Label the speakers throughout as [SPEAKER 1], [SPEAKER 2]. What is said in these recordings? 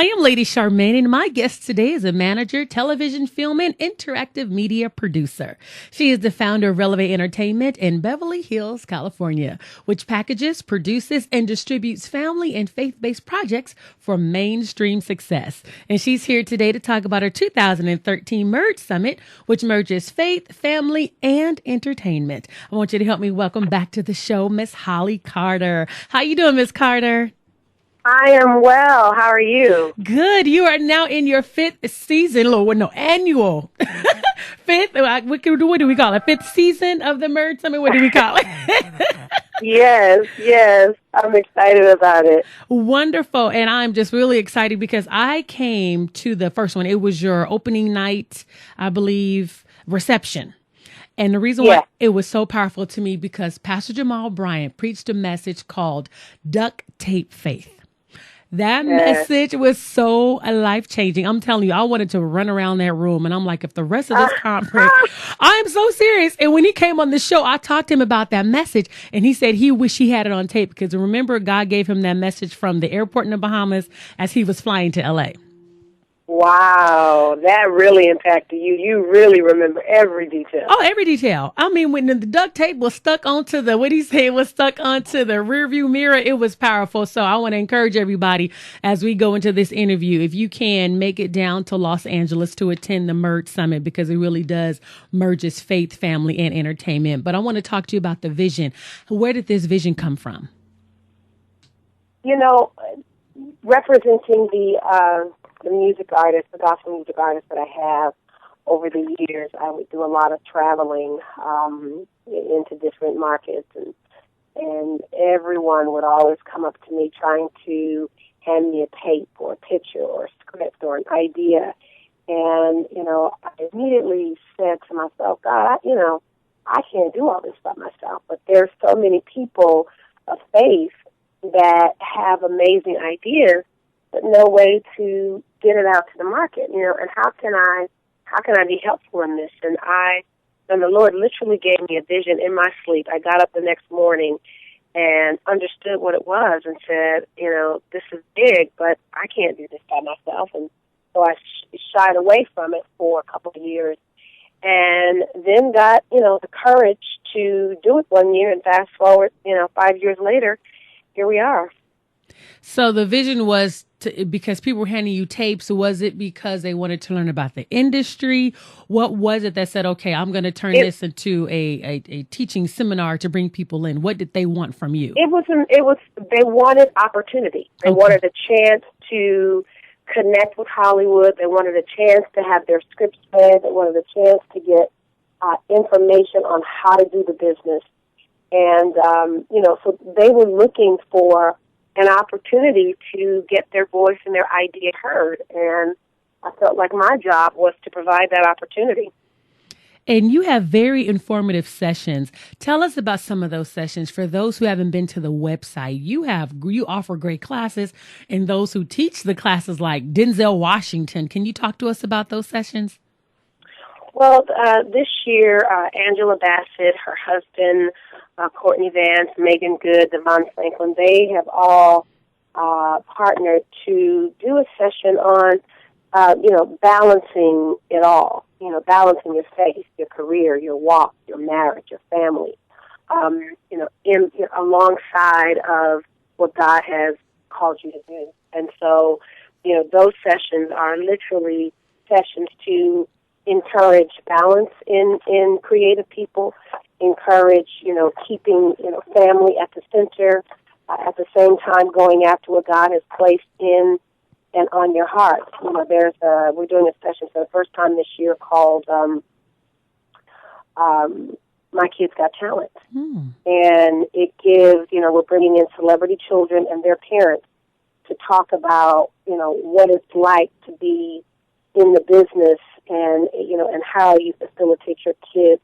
[SPEAKER 1] I am Lady Charmaine, and my guest today is a manager, television, film, and interactive media producer. She is the founder of Relevant Entertainment in Beverly Hills, California, which packages, produces, and distributes family and faith-based projects for mainstream success. And she's here today to talk about her 2013 Merge Summit, which merges faith, family, and entertainment. I want you to help me welcome back to the show, Miss Holly Carter. How you doing, Miss Carter?
[SPEAKER 2] I am well. How are you?
[SPEAKER 1] Good. You are now in your fifth season, annual. Fifth, what do we call it? Fifth season of the Merge Summit? What do we call it?
[SPEAKER 2] Yes. I'm excited about it.
[SPEAKER 1] Wonderful. And I'm just really excited because I came to the first one. It was your opening night, I believe, reception. And the reason why it was so powerful to me because Pastor Jamal Bryant preached a message called Duct Tape Faith. That message was so life-changing. I'm telling you, I wanted to run around that room. And I'm like, if the rest of this conference, I'm so serious. And when he came on the show, I talked to him about that message. And he said he wished he had it on tape because remember, God gave him that message from the airport in the Bahamas as he was flying to L.A.
[SPEAKER 2] Wow, that really impacted you. You really remember every detail.
[SPEAKER 1] Oh, every detail. I mean, when the duct tape was stuck onto the, what he said was stuck onto the rearview mirror, it was powerful. So I want to encourage everybody as we go into this interview, if you can make it down to Los Angeles to attend the Merge Summit because it really does merges faith, family, and entertainment. But I want to talk to you about the vision. Where did this vision come from?
[SPEAKER 2] You know, representing the music artists, the gospel music artists that I have over the years, I would do a lot of traveling into different markets, and everyone would always come up to me trying to hand me a tape or a picture or a script or an idea. And, you know, I immediately said to myself, God, I can't do all this by myself, but there's so many people of faith that have amazing ideas but no way to get it out to the market, and how can I be helpful in this? And the Lord literally gave me a vision in my sleep. I got up the next morning and understood what it was and said, this is big, but I can't do this by myself. And so I shied away from it for a couple of years and then got, the courage to do it one year, and fast forward, 5 years later, here we are.
[SPEAKER 1] So the vision was because people were handing you tapes. Was it because they wanted to learn about the industry? What was it that said, okay, I'm going to turn this into a teaching seminar to bring people in? What did they want from you?
[SPEAKER 2] They wanted opportunity. They wanted a chance to connect with Hollywood. They wanted a chance to have their scripts read. They wanted a chance to get information on how to do the business. And, so they were looking for an opportunity to get their voice and their idea heard. And I felt like my job was to provide that opportunity.
[SPEAKER 1] And you have very informative sessions. Tell us about some of those sessions. For those who haven't been to the website, you offer great classes, and those who teach the classes like Denzel Washington. Can you talk to us about those sessions?
[SPEAKER 2] Well, this year, Angela Bassett, her husband, Courtney Vance, Megan Good, Devon Franklin, they have all partnered to do a session on, balancing it all, balancing your faith, your career, your walk, your marriage, your family, alongside of what God has called you to do. And so, those sessions are literally sessions to encourage balance in creative people, encourage, keeping, family at the center, at the same time going after what God has placed in and on your heart. We're doing a session for the first time this year called My Kids Got Talent. And it gives, we're bringing in celebrity children and their parents to talk about, what it's like to be in the business and how you facilitate your kids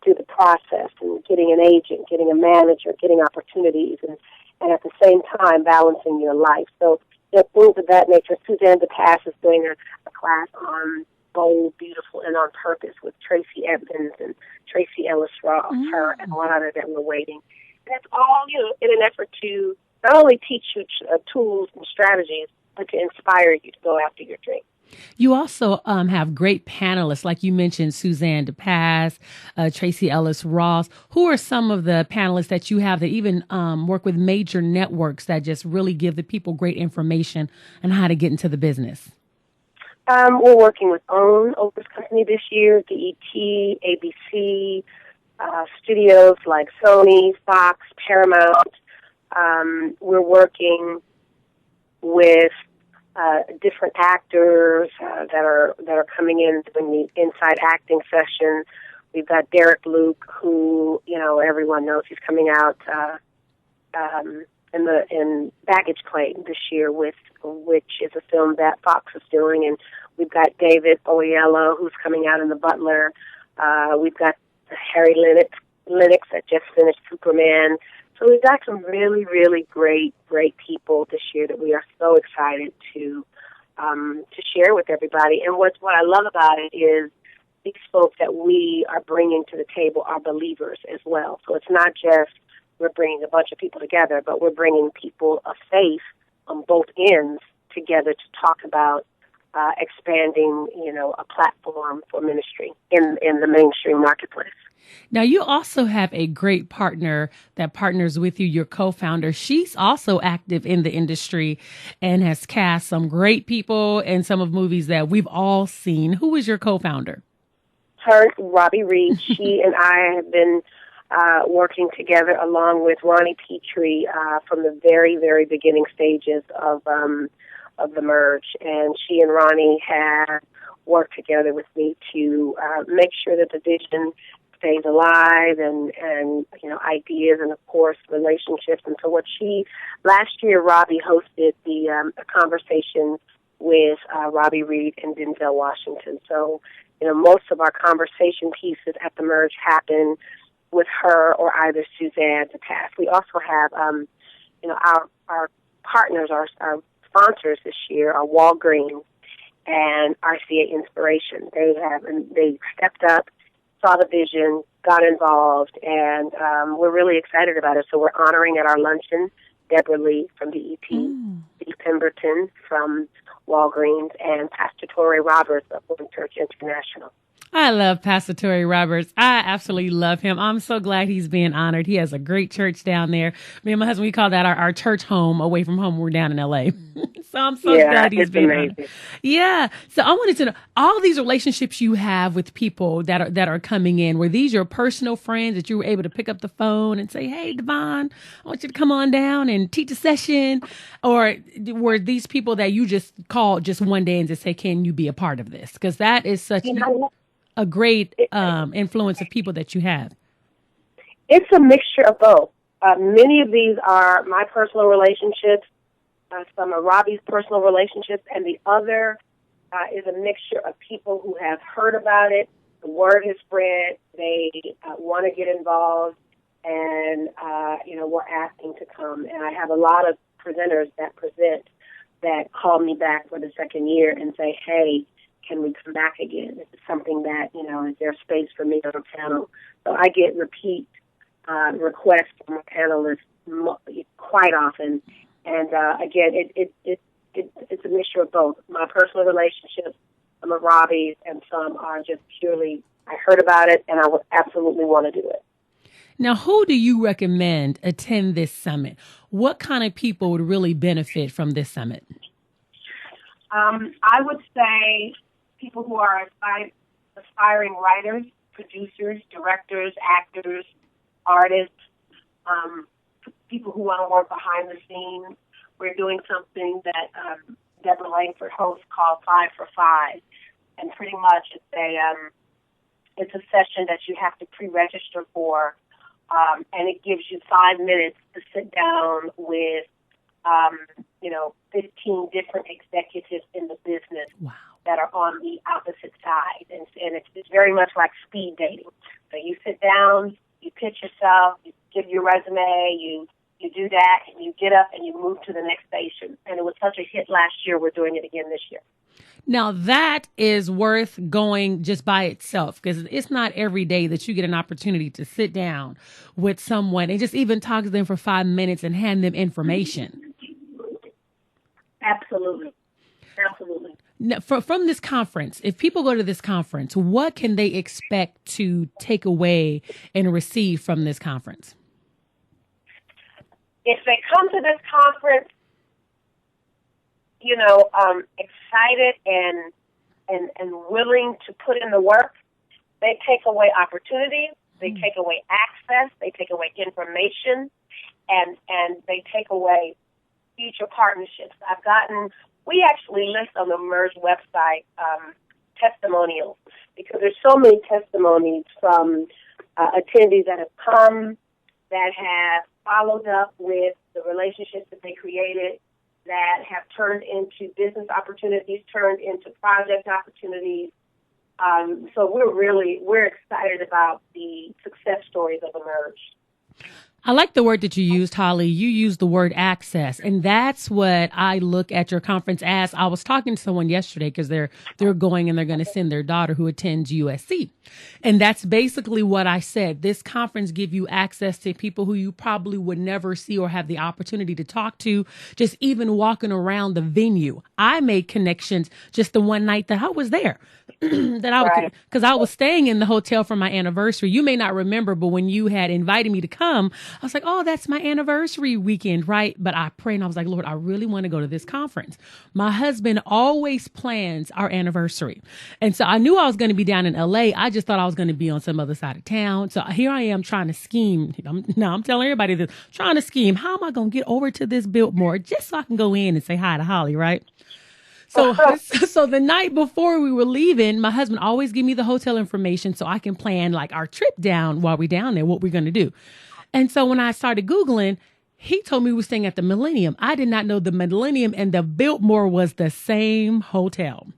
[SPEAKER 2] through the process and getting an agent, getting a manager, getting opportunities, and at the same time balancing your life. So things of that nature. Suzanne DePass is doing a class on Bold, Beautiful, and On Purpose with Tracy Evans and Tracy Ellis Ross, her and one other that we're waiting. And it's all, in an effort to not only teach you tools and strategies, but to inspire you to go after your dream.
[SPEAKER 1] You also have great panelists, like you mentioned, Suzanne DePaz, Tracy Ellis Ross. Who are some of the panelists that you have that even work with major networks that just really give the people great information on how to get into the business?
[SPEAKER 2] We're working with Oprah's company this year, BET, ABC, studios like Sony, Fox, Paramount. We're working with different actors that are coming in doing the inside acting session. We've got Derek Luke, who everyone knows he's coming out in Baggage Claim this year, which is a film that Fox is doing, and we've got David Oyelowo, who's coming out in The Butler. We've got Harry Lennox that just finished Superman. So we've got some really, really great people this year that we are so excited to share with everybody. And what I love about it is these folks that we are bringing to the table are believers as well. So it's not just we're bringing a bunch of people together, but we're bringing people of faith on both ends together to talk about expanding, a platform for ministry in the mainstream marketplace.
[SPEAKER 1] Now, you also have a great partner that partners with you, your co-founder. She's also active in the industry and has cast some great people in some of movies that we've all seen. Who is your co-founder?
[SPEAKER 2] Her, Robbie Reed. She and I have been working together along with Ronnie Petrie from the very, very beginning stages of the merge. And she and Ronnie have worked together with me to make sure that the vision stays alive and ideas and, of course, relationships. And so last year, Robbie hosted a conversation with Robbie Reed and Denzel Washington. So, most of our conversation pieces at the merge happen with her or either Suzanne DePaz. We also have, our partners, our sponsors this year are Walgreens and RCA Inspiration. They stepped up, saw the vision, got involved, and we're really excited about it. So we're honoring at our luncheon Deborah Lee from BET, Steve Pemberton from Walgreens, and Pastor Torrey Roberts of One Church International.
[SPEAKER 1] I love Pastor Torrey Roberts. I absolutely love him. I'm so glad he's being honored. He has a great church down there. Me and my husband, we call that our church home away from home. We're down in LA. So I'm so glad he's being honored. Yeah. So I wanted to know, all these relationships you have with people that are coming in, were these your personal friends that you were able to pick up the phone and say, hey, Devon, I want you to come on down and teach a session? Or were these people that you just called just one day and just say, can you be a part of this? Because that is such a great influence of people that you have.
[SPEAKER 2] It's a mixture of both. Many of these are my personal relationships, some are Robbie's personal relationships, and the other is a mixture of people who have heard about it, the word has spread, they want to get involved, and we're asking to come. And I have a lot of presenters that present that call me back for the second year and say, hey, can we come back again? This is something that, is there space for me on a panel? So I get repeat requests from a panelist quite often. And again, it's a mixture of both. My personal relationships, some of Robbie's, and some are just purely, I heard about it and I would absolutely want to do it.
[SPEAKER 1] Now, who do you recommend attend this summit? What kind of people would really benefit from this summit?
[SPEAKER 2] I would say people who are aspiring writers, producers, directors, actors, artists, people who want to work behind the scenes. We're doing something that Deborah Langford hosts called 5 for 5. And pretty much it's a session that you have to pre-register for, and it gives you 5 minutes to sit down with 15 different executives in the business that are on the opposite side. And it's very much like speed dating. So you sit down, you pitch yourself, you give your resume, you do that, and you get up and you move to the next station. And it was such a hit last year, we're doing it again this year.
[SPEAKER 1] Now, that is worth going just by itself, because it's not every day that you get an opportunity to sit down with someone and just even talk to them for 5 minutes and hand them information.
[SPEAKER 2] Absolutely. Absolutely.
[SPEAKER 1] Now, from this conference, if people go to this conference, what can they expect to take away and receive from this conference?
[SPEAKER 2] If they come to this conference, excited and willing to put in the work, they take away opportunities, they take away access, they take away information, and they take away future partnerships. We actually list on the Merge website testimonials, because there's so many testimonies from attendees that have come, that have followed up with the relationships that they created, that have turned into business opportunities, turned into project opportunities. So we're excited about the success stories of Emerge.
[SPEAKER 1] I like the word that you used, Holly. You used the word access, and that's what I look at your conference as. I was talking to someone yesterday because they're going and they're going to send their daughter who attends USC. And that's basically what I said. This conference gives you access to people who you probably would never see or have the opportunity to talk to, just even walking around the venue. I made connections just the one night that I was there. Because I was staying in the hotel for my anniversary. You may not remember, but when you had invited me to come, I was like, oh, that's my anniversary weekend, right? But I prayed and I was like, Lord, I really want to go to this conference. My husband always plans our anniversary. And so I knew I was going to be down in LA. I just thought I was going to be on some other side of town. So here I am trying to scheme. I'm telling everybody this, trying to scheme. How am I going to get over to this Biltmore just so I can go in and say hi to Holly, right? So the night before we were leaving, my husband always give me the hotel information so I can plan like our trip down while we're down there, what we're going to do. And so when I started Googling, he told me we were staying at the Millennium. I did not know the Millennium and the Biltmore was the same hotel.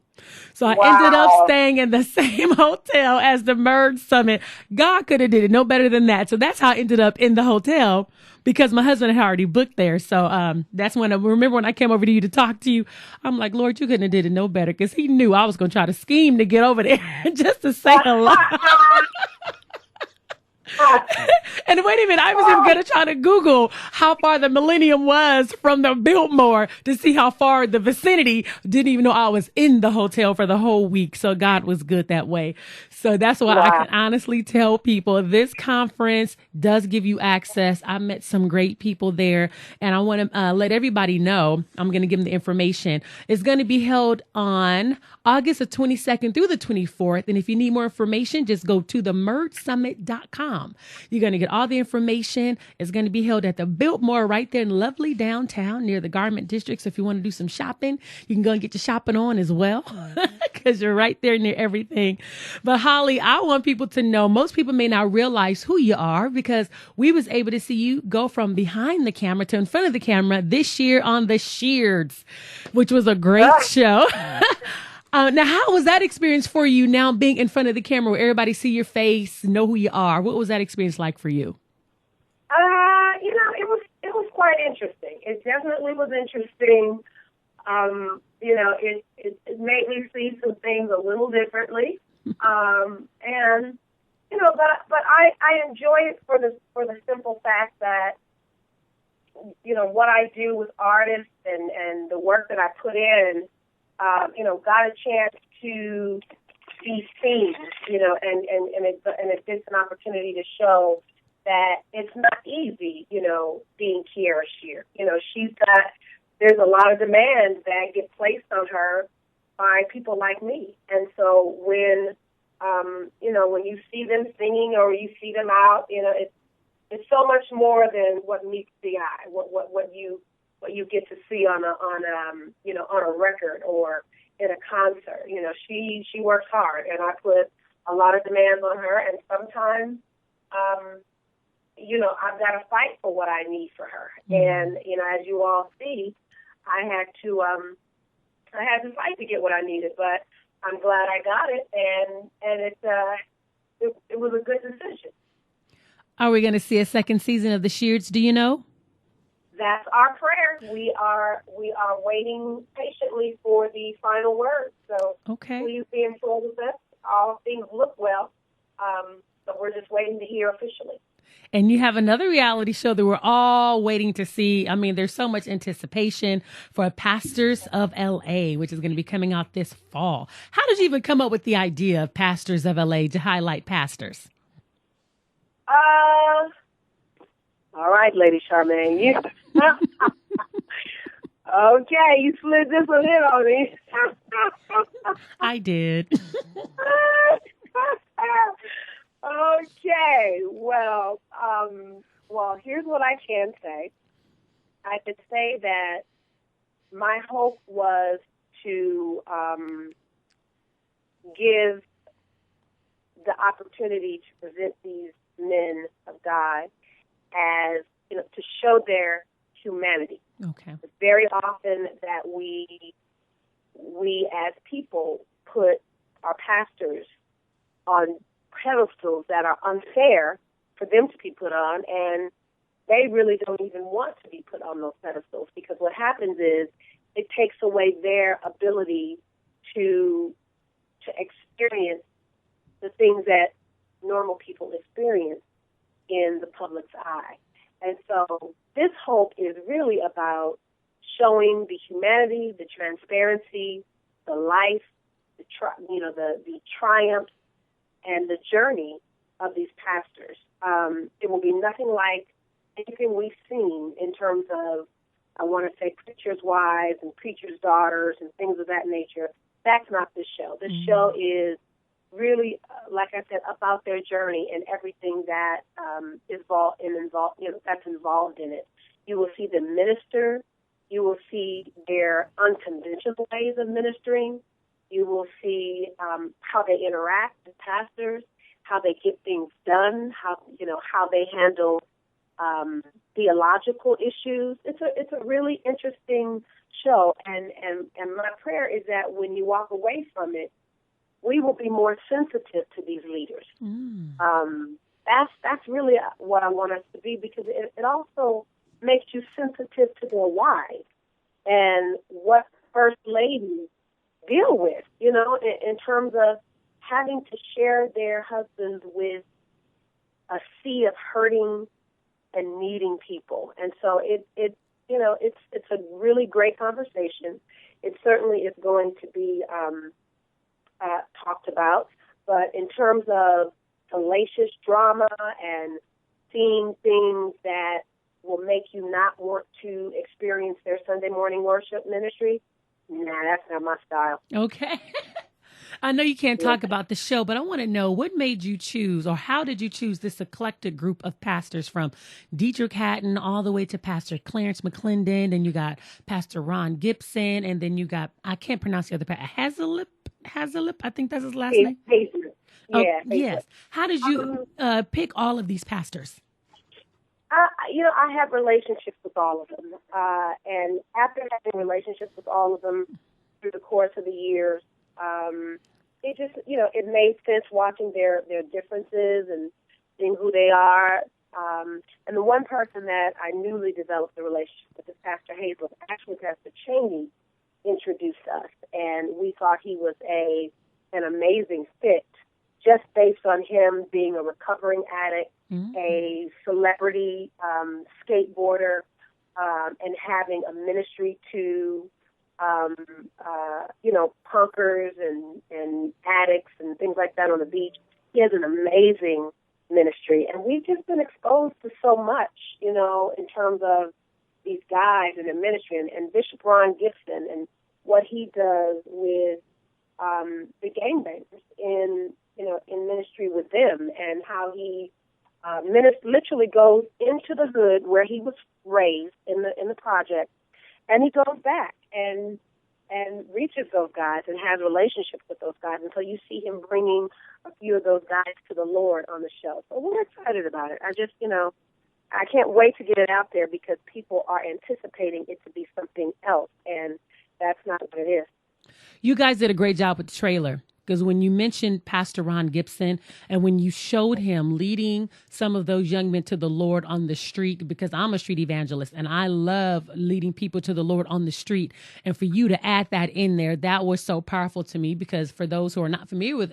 [SPEAKER 1] So I ended up staying in the same hotel as the Merge Summit. God could have did it no better than that. So that's how I ended up in the hotel, because my husband had already booked there. So that's when I remember when I came over to you to talk to you. I'm like, Lord, you couldn't have did it no better, because he knew I was going to try to scheme to get over there just to say hello. And wait a minute, I was even going to try to Google how far the Millennium was from the Biltmore to see how far the vicinity. Didn't even know I was in the hotel for the whole week. So God was good that way. So that's why I can honestly tell people this conference does give you access. I met some great people there, and I want to let everybody know. I'm going to give them the information. It's going to be held on August the 22nd through the 24th. And if you need more information, just go to themergesummit.com. You're going to get all the information. It's going to be held at the Biltmore right there in lovely downtown near the Garment District. So if you want to do some shopping, you can go and get your shopping on as well, because you're right there near everything. But Holly, I want people to know, most people may not realize who you are, because we was able to see you go from behind the camera to in front of the camera this year on the Sheards, which was a great show. Now, how was that experience for you, now being in front of the camera where everybody see your face, know who you are? What was that experience like for you?
[SPEAKER 2] It was quite interesting. It definitely was interesting. It made me see some things a little differently. But I enjoy it for the simple fact that, what I do with artists and the work that I put in, got a chance to be seen, and it gives an opportunity to show that it's not easy, being Kiara Shear. There's a lot of demands that get placed on her by people like me. And so when you see them singing or you see them out, it's so much more than what meets the eye, what you get to see on a record or in a concert. She works hard, and I put a lot of demands on her, and sometimes I've got to fight for what I need for her. And as you all see, I had to fight to get what I needed, but I'm glad I got it, and it was a good decision.
[SPEAKER 1] Are we going to see a second season of the Sheards? Do you know?
[SPEAKER 2] That's our prayer. We are waiting patiently for the final word. So please be informed with us. All things look well, but we're just waiting to hear officially.
[SPEAKER 1] And you have another reality show that we're all waiting to see. I mean, there's so much anticipation for Pastors of LA, which is going to be coming out this fall. How did you even come up with the idea of Pastors of LA to highlight pastors?
[SPEAKER 2] All right, Lady Charmaine. Okay, you slid this one in on me.
[SPEAKER 1] I did.
[SPEAKER 2] Okay, well, here's what I can say. I could say that my hope was to give the opportunity to present these men of God as, to show their humanity.
[SPEAKER 1] Okay.
[SPEAKER 2] It's very often that we as people put our pastors on pedestals that are unfair for them to be put on, and they really don't even want to be put on those pedestals, because what happens is it takes away their ability to experience the things that normal people experience in the public's eye. And so this hope is really about showing the humanity, the transparency, the life, the triumphs, and the journey of these pastors. It will be nothing like anything we've seen in terms of, I want to say, preachers' wives and preachers' daughters and things of that nature. That's not this show. This show is really, like I said, about their journey and everything that that's involved in it. You will see them minister. You will see their unconventional ways of ministering. You will see how they interact with pastors, how they get things done, how they handle theological issues. It's a really interesting show, and my prayer is that when you walk away from it, we will be more sensitive to these leaders. That's really what I want us to be, because it also makes you sensitive to their wives and what first ladies deal with, in terms of having to share their husbands with a sea of hurting and needing people. And so it's a really great conversation. It certainly is going to be talked about, but in terms of salacious drama and seeing things that will make you not want to experience their Sunday morning worship ministry, that's not my style.
[SPEAKER 1] Okay. I know you can't talk about the show, but I want to know, what made you choose, or how did you choose this eclectic group of pastors, from Dietrich Hatton all the way to Pastor Clarence McClendon, and you got Pastor Ron Gibson, and then you got, I can't pronounce the other pastor, Hazelip, I think that's his last name.
[SPEAKER 2] Yeah.
[SPEAKER 1] Yes. How did you pick all of these pastors?
[SPEAKER 2] I have relationships with all of them. And after having relationships with all of them through the course of the years, it just, it made sense watching their differences and seeing who they are. And the one person that I newly developed a relationship with is Pastor Hazel. Actually, Pastor Cheney introduced us, and we thought he was an amazing fit, just based on him being a recovering addict, a celebrity skateboarder, and having a ministry to punkers and addicts and things like that on the beach. He has an amazing ministry, and we've just been exposed to so much, in terms of these guys in the ministry, and Bishop Ron Gibson and what he does with the gangbangers in ministry with them, and how he literally goes into the hood where he was raised in the project, and he goes back and reaches those guys and has relationships with those guys until you see him bringing a few of those guys to the Lord on the show. So we're excited about it. I just, I can't wait to get it out there, because people are anticipating it to be something else, and that's not what it is.
[SPEAKER 1] You guys did a great job with the trailer, because when you mentioned Pastor Ron Gibson and when you showed him leading some of those young men to the Lord on the street, because I'm a street evangelist and I love leading people to the Lord on the street. And for you to add that in there, that was so powerful to me, because for those who are not familiar with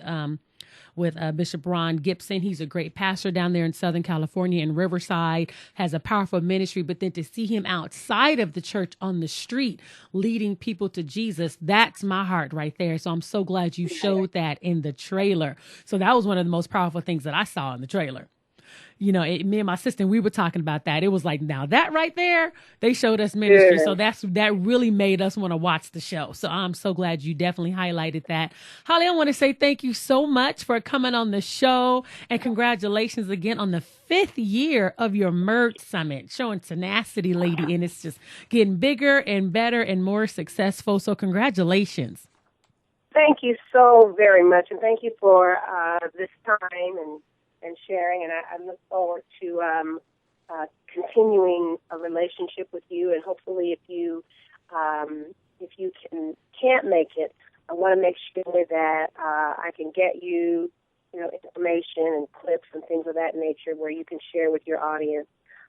[SPEAKER 1] with Bishop Ron Gibson. He's a great pastor down there in Southern California in Riverside, has a powerful ministry, but then to see him outside of the church on the street leading people to Jesus, that's my heart right there. So I'm so glad you showed that in the trailer. So that was one of the most powerful things that I saw in the trailer. You know, me and my sister, we were talking about that. It was like, now that right there, they showed us ministry. So that really made us want to watch the show. So I'm so glad you definitely highlighted that. Holly, I want to say thank you so much for coming on the show, and congratulations again on the 5th year of your Merge Summit, showing tenacity, lady. And it's just getting bigger and better and more successful. So congratulations.
[SPEAKER 2] Thank you so very much. And thank you for this time and sharing, and I look forward to continuing a relationship with you. And hopefully, if you can't make it, I want to make sure that I can get you, information and clips and things of that nature where you can share with your audience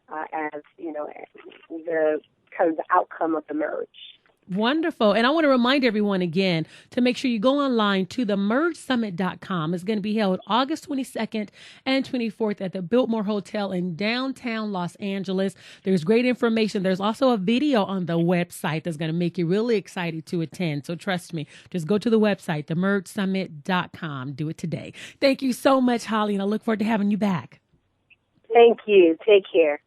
[SPEAKER 2] as the kind of the outcome of the merge.
[SPEAKER 1] Wonderful. And I want to remind everyone again to make sure you go online to themergesummit.com. It's going to be held August 22nd and 24th at the Biltmore Hotel in downtown Los Angeles. There's great information. There's also a video on the website that's going to make you really excited to attend. So trust me, just go to the website, themergesummit.com. Do it today. Thank you so much, Holly, and I look forward to having you back.
[SPEAKER 2] Thank you. Take care.